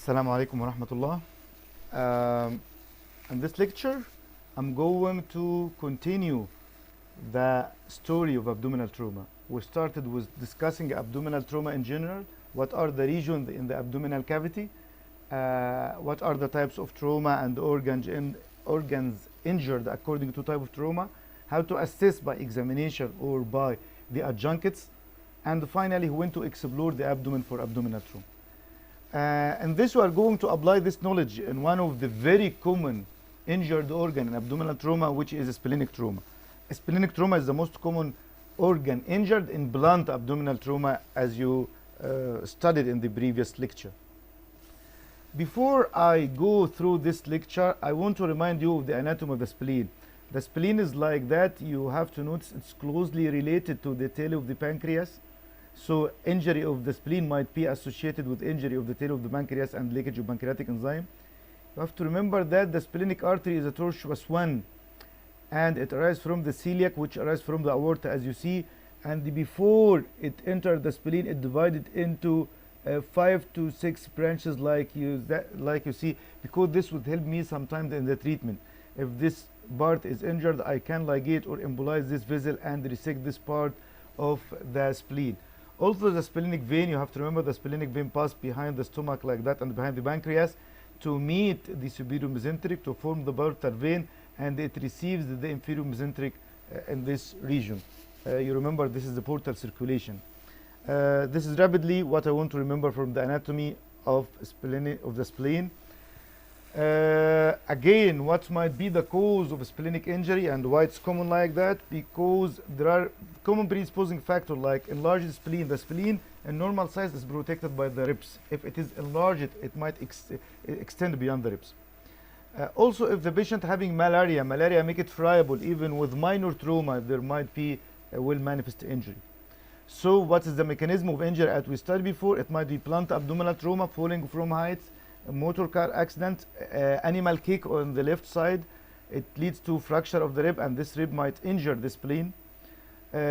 Assalamu alaikum wa rahmatullah. In this lecture, I'm going to continue the story of abdominal trauma. We started with discussing abdominal trauma in general. What are the regions in the abdominal cavity? What are the types of trauma and organs injured according to type of trauma? How to assess by examination or by the adjuncts? And finally, we went to explore the abdomen for abdominal trauma. And this we are going to apply this knowledge in one of the very common injured organ in abdominal trauma, which is splenic trauma. Splenic trauma is the most common organ injured in blunt abdominal trauma, as you studied in the previous lecture. Before I go through this lecture, I want to remind you of the anatomy of the spleen. The spleen is like that. You have to notice it's closely related to the tail of the pancreas. So injury of the spleen might be associated with injury of the tail of the pancreas and leakage of pancreatic enzyme. You have to remember that the splenic artery is a tortuous one, and it arises from the celiac, which arises from the aorta, as you see. And before it entered the spleen, it divided into 5 to 6 branches, like you see, because this would help me sometimes in the treatment. If this part is injured, I can ligate or embolize this vessel and resect this part of the spleen. Also, the splenic vein, you have to remember the splenic vein passes behind the stomach like that and behind the pancreas to meet the superior mesenteric to form the portal vein, and it receives the inferior mesenteric in this region. You remember this is the portal circulation. This is rapidly what I want to remember from the anatomy of the spleen. Again, what might be the cause of splenic injury and why it's common like that? Because there are common predisposing factors like enlarged spleen. The spleen in normal size is protected by the ribs. If it is enlarged, it might extend beyond the ribs. Also, if the patient having malaria make it friable, even with minor trauma, there might be a will manifest injury. So what is the mechanism of injury as we studied before? It might be blunt abdominal trauma, falling from heights, a motor car accident, animal kick on the left side. It leads to fracture of the rib, and this rib might injure the spleen.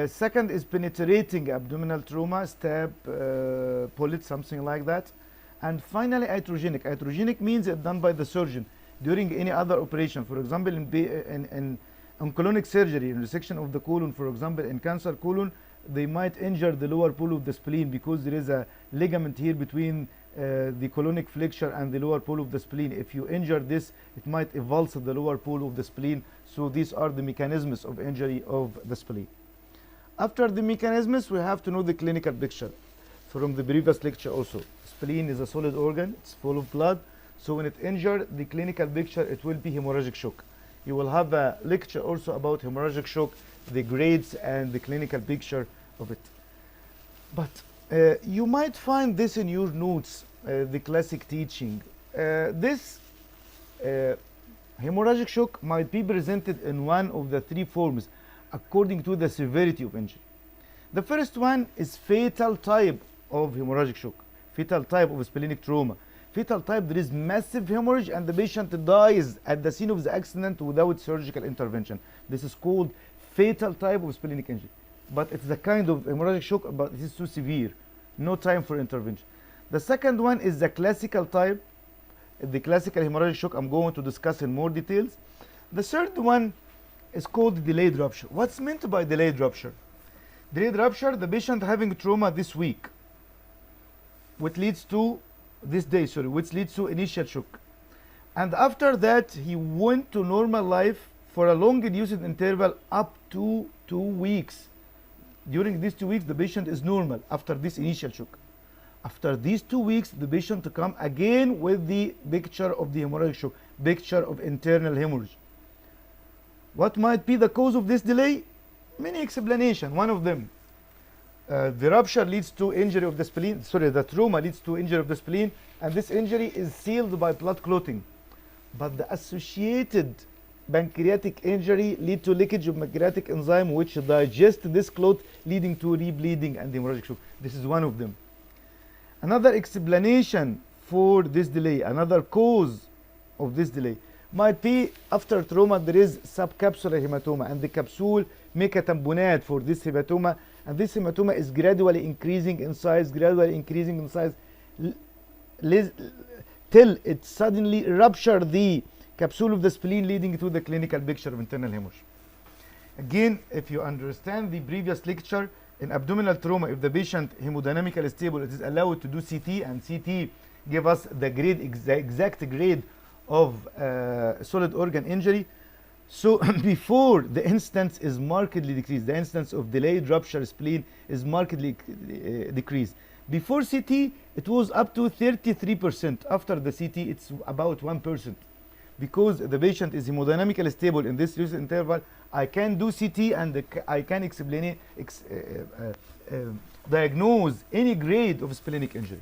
Second is penetrating abdominal trauma, stab, bullet, something like that. And finally, iatrogenic. Iatrogenic means it's done by the surgeon during any other operation. For example, in colonic surgery, in resection of the colon, for example, in cancer colon, they might injure the lower pole of the spleen because there is a ligament here between the colonic flexure and the lower pole of the spleen. If you injure this, it might avulse the lower pole of the spleen. So these are the mechanisms of injury of the spleen. After the mechanisms, we have to know the clinical picture from the previous lecture also. Spleen is a solid organ, it's full of blood. So when it injured, the clinical picture, it will be hemorrhagic shock. You will have a lecture also about hemorrhagic shock, the grades and the clinical picture of it. But you might find this in your notes, the classic teaching. This hemorrhagic shock might be presented in one of the 3 forms according to the severity of injury. The first one is fatal type of hemorrhagic shock, fatal type of splenic trauma. Fatal type, there is massive hemorrhage and the patient dies at the scene of the accident without surgical intervention. This is called fatal type of splenic injury. But it's the kind of hemorrhagic shock, but it is too severe. No time for intervention. The second one is the classical type, the classical hemorrhagic shock I'm going to discuss in more details. The third one is called delayed rupture. What's meant by delayed rupture? Delayed rupture, the patient having trauma this week, which leads to which leads to initial shock. And after that, he went to normal life for a long reduced interval up to 2 weeks. During these 2 weeks, the patient is normal after this initial shock. After these 2 weeks, the patient to come again with the picture of the hemorrhagic shock, picture of internal hemorrhage. What might be the cause of this delay? Many explanations. One of them, the rupture leads to injury of the spleen. The trauma leads to injury of the spleen, and this injury is sealed by blood clotting. But the associated pancreatic injury lead to leakage of pancreatic enzyme, which digest this clot, leading to rebleeding and hemorrhagic shock. This is one of them. Another explanation for this delay, another cause of this delay, might be after trauma there is subcapsular hematoma, and the capsule make a tamponade for this hematoma, and this hematoma is gradually increasing in size, until it suddenly rupture the capsule of the spleen, leading to the clinical picture of internal hemorrhage. Again, if you understand the previous lecture, in abdominal trauma, if the patient hemodynamically stable, it is allowed to do CT, and CT give us the grade, exact grade of solid organ injury. So before the incidence is markedly decreased, the incidence of delayed rupture spleen is markedly decreased. Before CT, it was up to 33%. After the CT, it's about 1%. Because the patient is hemodynamically stable in this reduced interval, I can do CT and I can diagnose any grade of splenic injury.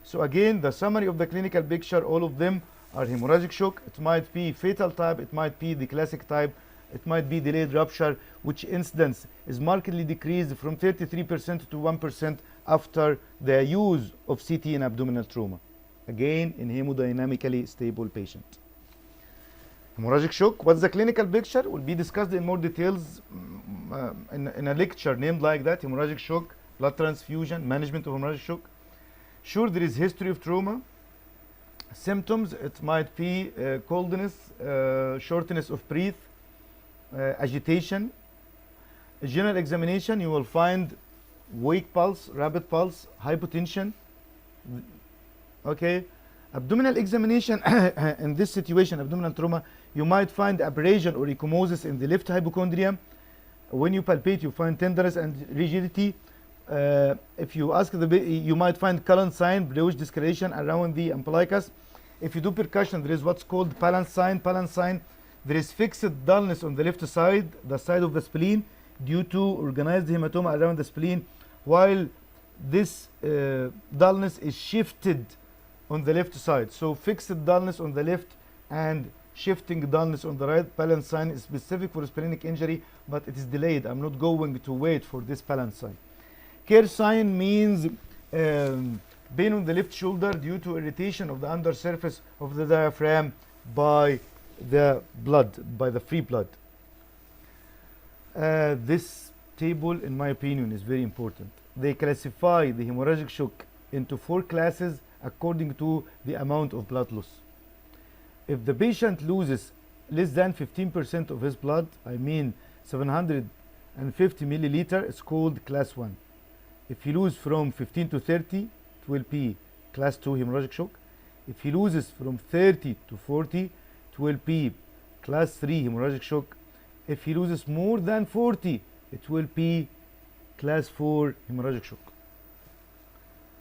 So again, the summary of the clinical picture, all of them are hemorrhagic shock. It might be fatal type, it might be the classic type, it might be delayed rupture, which incidence is markedly decreased from 33% to 1% after the use of CT in abdominal trauma. Again, in hemodynamically stable patient. Hemorrhagic shock, what's the clinical picture? Will be discussed in more details in a lecture named like that, hemorrhagic shock, blood transfusion, management of hemorrhagic shock. Sure, there is history of trauma. Symptoms, it might be coldness, shortness of breath, agitation. A general examination, you will find weak pulse, rapid pulse, hypotension. Okay. Abdominal examination, in this situation, abdominal trauma, you might find abrasion or ecchymosis in the left hypochondrium. When you palpate, you find tenderness and rigidity. If you ask you might find Cullen sign, bluish discoloration around the umbilicus. If you do percussion, there is what's called Pallant sign. Pallant sign, there is fixed dullness on the left side, the side of the spleen, due to organized hematoma around the spleen, while this dullness is shifted on the left side. So fixed dullness on the left and shifting dullness on the right. Pallant sign is specific for splenic injury, but it is delayed. I'm not going to wait for this Pallant sign. Kerr sign means pain on the left shoulder due to irritation of the undersurface of the diaphragm by the blood, by the free blood. This table, in my opinion, is very important. They classify the hemorrhagic shock into 4 classes according to the amount of blood loss. If the patient loses less than 15% of his blood, I mean 750 milliliter, it's called class 1. If he loses from 15 to 30, it will be class 2 hemorrhagic shock. If he loses from 30 to 40, it will be class 3 hemorrhagic shock. If he loses more than 40, it will be class 4 hemorrhagic shock.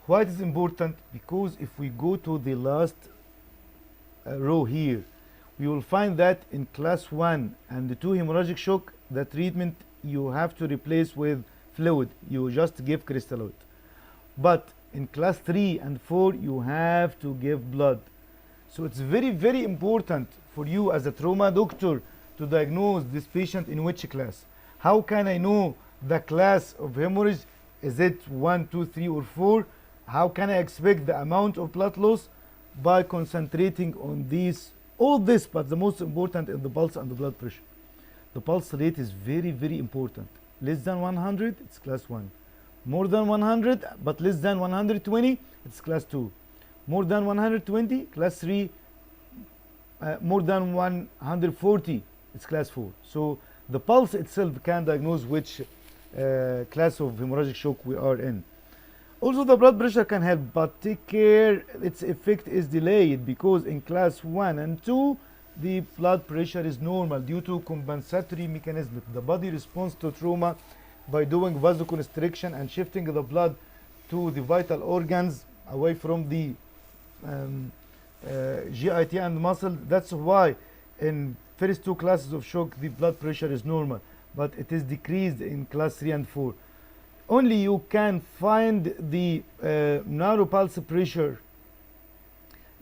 Why it is important? Because if we go to the last row here, we will find that in class 1 and the 2 hemorrhagic shock, the treatment you have to replace with fluid. You just give crystalloid. But in class 3 and 4, you have to give blood. So it's very, very important for you as a trauma doctor to diagnose this patient in which class. How can I know the class of hemorrhage? Is it 1, 2, 3, or 4? How can I expect the amount of blood loss? By concentrating on these, all this, but the most important is the pulse and the blood pressure. The pulse rate is very, very important. Less than 100, it's class 1. More than 100, but less than 120, it's class 2. More than 120, class 3. More than 140, it's class 4. So the pulse itself can diagnose which class of hemorrhagic shock we are in. Also, the blood pressure can help, but take care, its effect is delayed, because in class 1 and 2, the blood pressure is normal due to compensatory mechanism. The body responds to trauma by doing vasoconstriction and shifting the blood to the vital organs away from the GIT and muscle. That's why in first 2 classes of shock, the blood pressure is normal, but it is decreased in class 3 and 4. Only you can find the narrow pulse pressure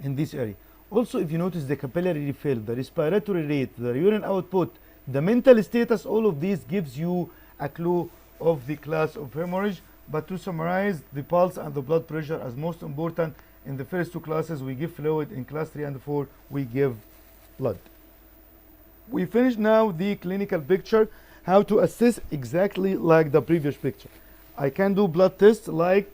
in this area. Also, if you notice the capillary refill, the respiratory rate, the urine output, the mental status, all of these gives you a clue of the class of hemorrhage. But to summarize, the pulse and the blood pressure as most important. In the first 2 classes, we give fluid. In class 3 and 4, we give blood. We finish now the clinical picture, how to assess exactly like the previous picture. I can do blood tests like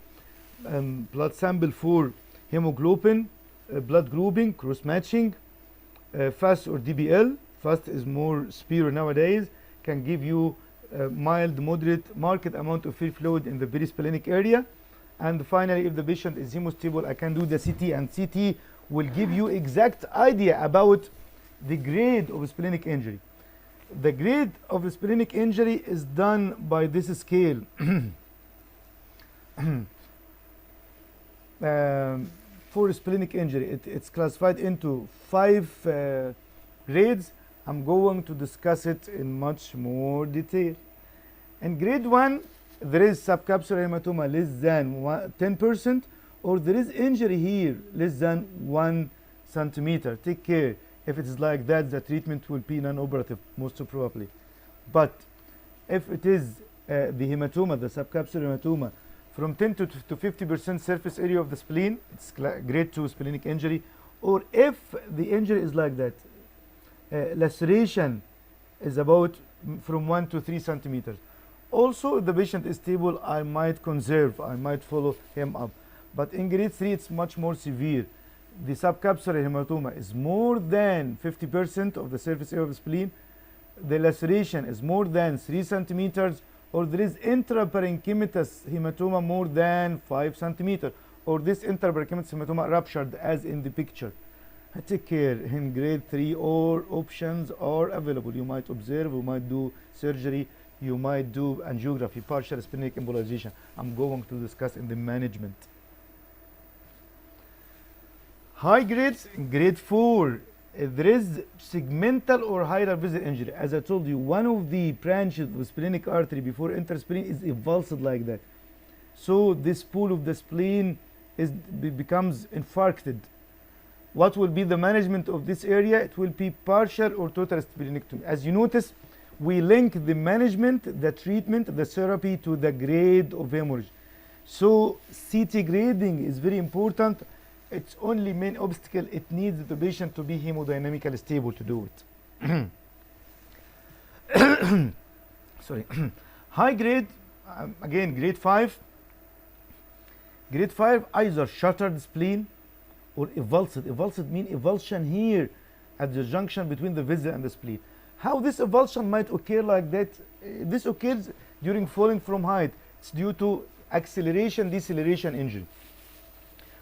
blood sample for hemoglobin, blood grouping, cross matching, FAST or DBL. FAST is more superior nowadays, can give you mild, moderate, marked amount of free fluid in the perisplenic area. And finally, if the patient is hemostable, I can do the CT, and CT will give you exact idea about the grade of splenic injury. The grade of the splenic injury is done by this scale. For splenic injury, it's classified into 5 grades. I'm going to discuss it in much more detail. In grade 1, there is subcapsular hematoma less than 10%, or there is injury here less than 1 centimeter. Take care. If it is like that, the treatment will be non-operative, most probably. But if it is the hematoma, the subcapsular hematoma, from 10 to 50% surface area of the spleen, it's grade 2 splenic injury. Or if the injury is like that, laceration is about from 1 to 3 centimeters. Also, if the patient is stable, I might conserve, I might follow him up. But in grade 3, it's much more severe. The subcapsular hematoma is more than 50% of the surface area of the spleen. The laceration is more than 3 centimeters, or there is intraparenchymatous hematoma more than 5 centimeters, or this intraparenchymatous hematoma ruptured as in the picture. Take care. In grade 3, all options are available. You might observe, you might do surgery, you might do angiography, partial splenic embolization. I'm going to discuss in the management. High grades, grade 4, there is segmental or higher vessel injury. As I told you, one of the branches of the splenic artery before interspleen is avulsed like that. So this pool of the spleen becomes infarcted. What will be the management of this area? It will be partial or total splenectomy. As you notice, we link the management, the treatment, the therapy to the grade of hemorrhage. So CT grading is very important. Its only main obstacle, it needs the patient to be hemodynamically stable to do it. Sorry. High grade, again grade 5. Grade 5, either shattered spleen or avulsed. Avulsed means avulsion here at the junction between the vessel and the spleen. How this avulsion might occur like that? This occurs during falling from height. It's due to acceleration, deceleration injury.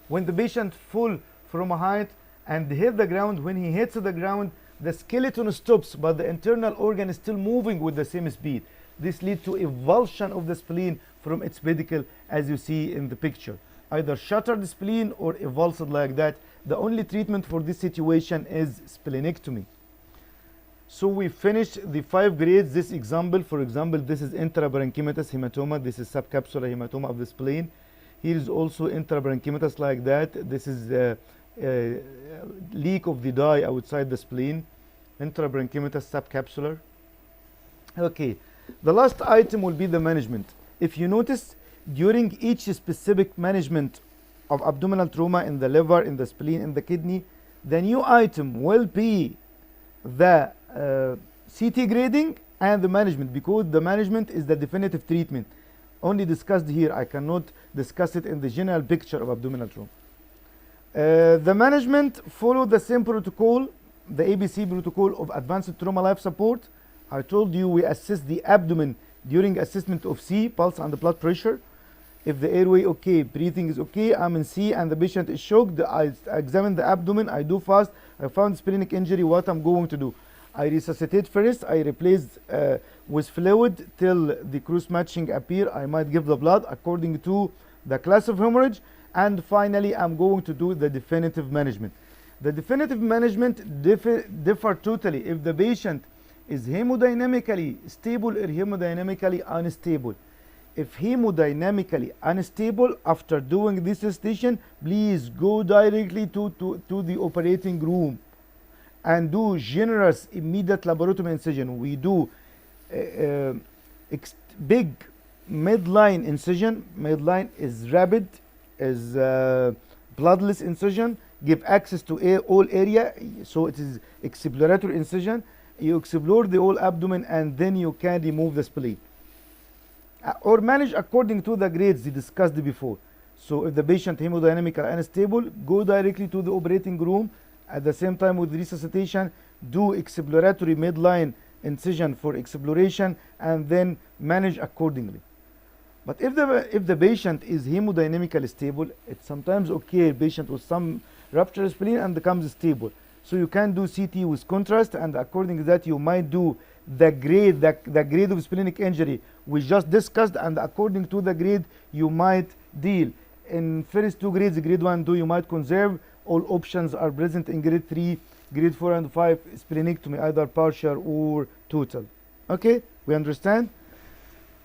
When the patient fall from a height and hit the ground, when he hits the ground, the skeleton stops, but the internal organ is still moving with the same speed. This leads to avulsion of the spleen from its pedicle, as you see in the picture. Either shattered spleen or avulsed like that. The only treatment for this situation is splenectomy. So we finished the 5 grades. This example, for example, this is intraparenchymatous hematoma. This is subcapsular hematoma of the spleen. Here is also intraparenchymatous like that. This is a leak of the dye outside the spleen. Intraparenchymatous subcapsular. Okay, the last item will be the management. If you notice, during each specific management of abdominal trauma in the liver, in the spleen, in the kidney, the new item will be the CT grading and the management, because the management is the definitive treatment. Only discussed here, I cannot discuss it in the general picture of abdominal trauma. The management follow the same protocol, the ABC protocol of advanced trauma life support. I told you we assess the abdomen during assessment of C, pulse and blood pressure. If the airway okay, breathing is okay, I'm in C and the patient is shocked, I examine the abdomen, I do fast, I found splenic injury, what I'm going to do? I resuscitate first, I replace with fluid till the cross matching appear. I might give the blood according to the class of hemorrhage, and finally I'm going to do the definitive management. The definitive management differ totally if the patient is hemodynamically stable or hemodynamically unstable. If hemodynamically unstable, after doing this resuscitation, please go directly to the operating room and do generous immediate laparotomy incision. We do big midline incision. Midline is rapid, is bloodless incision, give access to all area, so it is exploratory incision. You explore the whole abdomen and then you can remove the spleen. Or manage according to the grades discussed before. So if the patient hemodynamically unstable, go directly to the operating room. At the same time with resuscitation, do exploratory midline incision for exploration and then manage accordingly. But if the patient is hemodynamically stable, it's sometimes okay, patient with some ruptured spleen and becomes stable. So you can do CT with contrast, and according to that you might do the grade of splenic injury we just discussed, and according to the grade you might deal. In first two grades, grade 1 and 2, you might conserve. All options are present in grade 3, grade 4 and 5, splenectomy, either partial or total. Okay, we understand?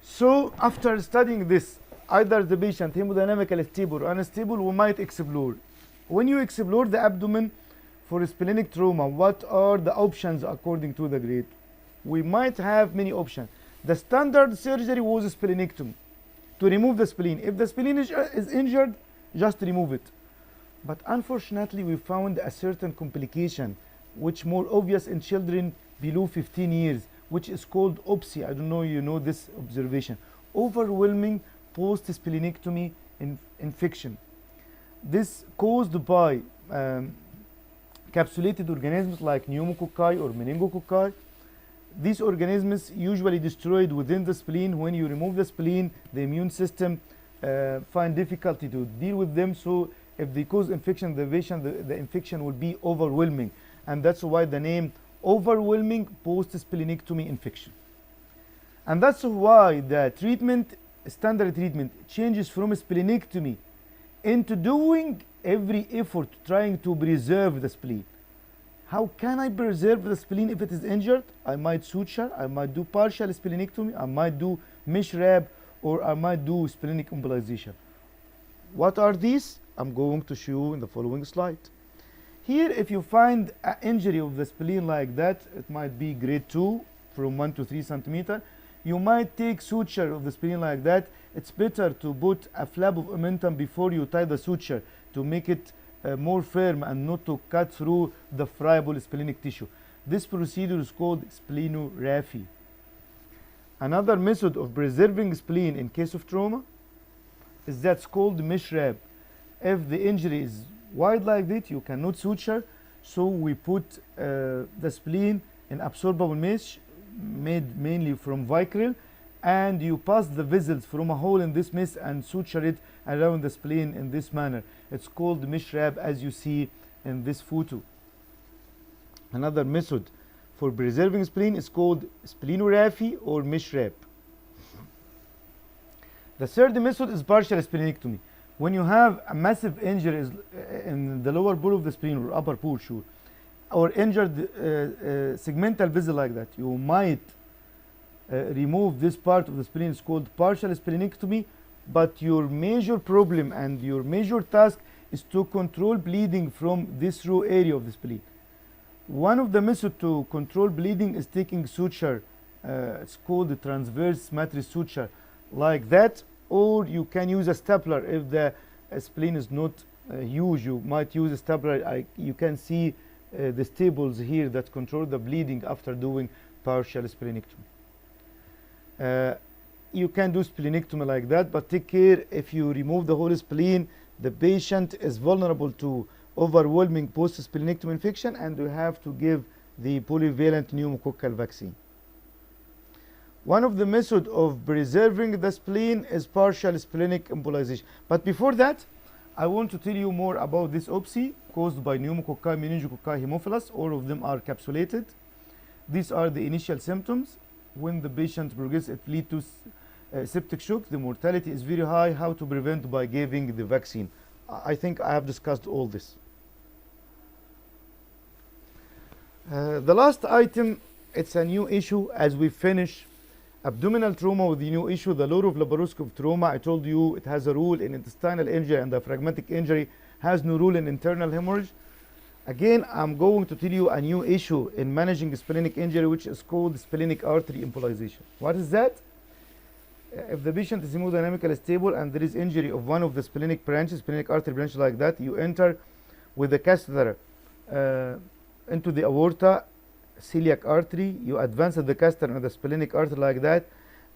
So after studying this, either the patient hemodynamically stable or unstable, we might explore. When you explore the abdomen for splenic trauma, what are the options according to the grade? We might have many options. The standard surgery was splenectomy, to remove the spleen. If the spleen is injured, just remove it. But unfortunately, we found a certain complication, which more obvious in children below 15 years, which is called OPSI. I don't know you know this observation. Overwhelming post-splenectomy infection. This caused by capsulated organisms like pneumococci or meningococci. These organisms usually destroyed within the spleen. When you remove the spleen, the immune system find difficulty to deal with them. So if they cause infection, the infection will be overwhelming. And that's why the name overwhelming post-splenectomy infection. And that's why the standard treatment changes from splenectomy into doing every effort trying to preserve the spleen. How can I preserve the spleen if it is injured? I might suture, I might do partial splenectomy, I might do mesh wrap, or I might do splenic embolization. What are these? I'm going to show you in the following slide. Here, if you find an injury of the spleen like that, it might be grade 2 from 1 to 3 centimeter. You might take suture of the spleen like that. It's better to put a flap of omentum before you tie the suture to make it more firm and not to cut through the friable splenic tissue. This procedure is called splenography. Another method of preserving spleen in case of trauma is that's called mesh wrap. If the injury is wide like that, you cannot suture, so we put the spleen in absorbable mesh made mainly from Vicryl, and you pass the vessels from a hole in this mesh and suture it around the spleen in this manner. It's called mesh wrap, as you see in this photo. Another method for preserving spleen is called splenography or mesh wrap. The third method is partial splenectomy. When you have a massive injury in the lower pool of the spleen or upper pool, sure, or injured segmental vessel like that, you might remove this part of the spleen. It's called partial splenectomy, but your major problem and your major task is to control bleeding from this raw area of the spleen. One of the methods to control bleeding is taking suture. It's called the transverse matrix suture like that, or you can use a stapler if the spleen is not huge. You might use a stapler. You can see the staples here that control the bleeding after doing partial splenectomy. You can do splenectomy like that, but take care, if you remove the whole spleen, the patient is vulnerable to overwhelming post-splenectomy infection, and you have to give the polyvalent pneumococcal vaccine. One of the methods of preserving the spleen is partial splenic embolization. But before that, I want to tell you more about this OPSI caused by pneumococci, meningococci, Haemophilus. All of them are capsulated. These are the initial symptoms. When the patient progresses, it leads to septic shock. The mortality is very high. How to prevent? By giving the vaccine. I think I have discussed all this. The last item, it's a new issue as we finish abdominal trauma with the new issue, the law of laparoscopic trauma. I told you it has a rule in intestinal injury, and diaphragmatic injury has no rule in internal hemorrhage. Again, I'm going to tell you a new issue in managing splenic injury, which is called splenic artery embolization. What is that? If the patient is hemodynamically stable and there is injury of one of the splenic branches, splenic artery branch like that, you enter with the catheter into the aorta, celiac artery. You advance the catheter into the splenic artery like that,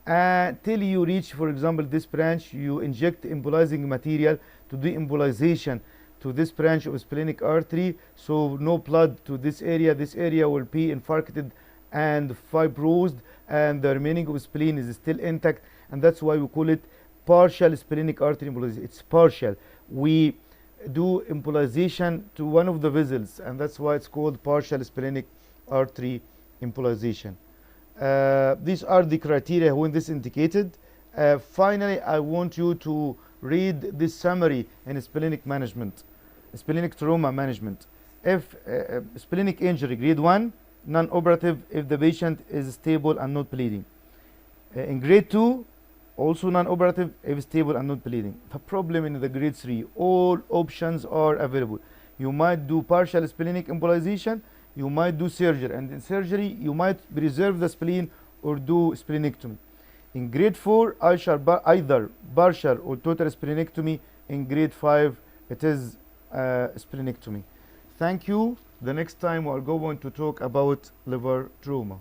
till you reach, for example, this branch. You inject embolizing material to do embolization to this branch of splenic artery, so no blood to this area. This area will be infarcted and fibrosed, and the remaining of spleen is still intact, and that's why we call it partial splenic artery embolization. It's partial. We do embolization to one of the vessels, and that's why it's called partial splenic artery embolization. These are the criteria when this indicated. Finally, I want you to read this summary in splenic management, splenic trauma management. If splenic injury grade 1, non-operative if the patient is stable and not bleeding. In grade 2, also non-operative if stable and not bleeding. The problem in the grade 3, all options are available. You might do partial splenic embolization, you might do surgery, and in surgery you might preserve the spleen or do splenectomy. In grade 4, I shall either partial or total splenectomy. In grade 5, it is splenectomy. Thank you. The next time we are going to talk about liver trauma.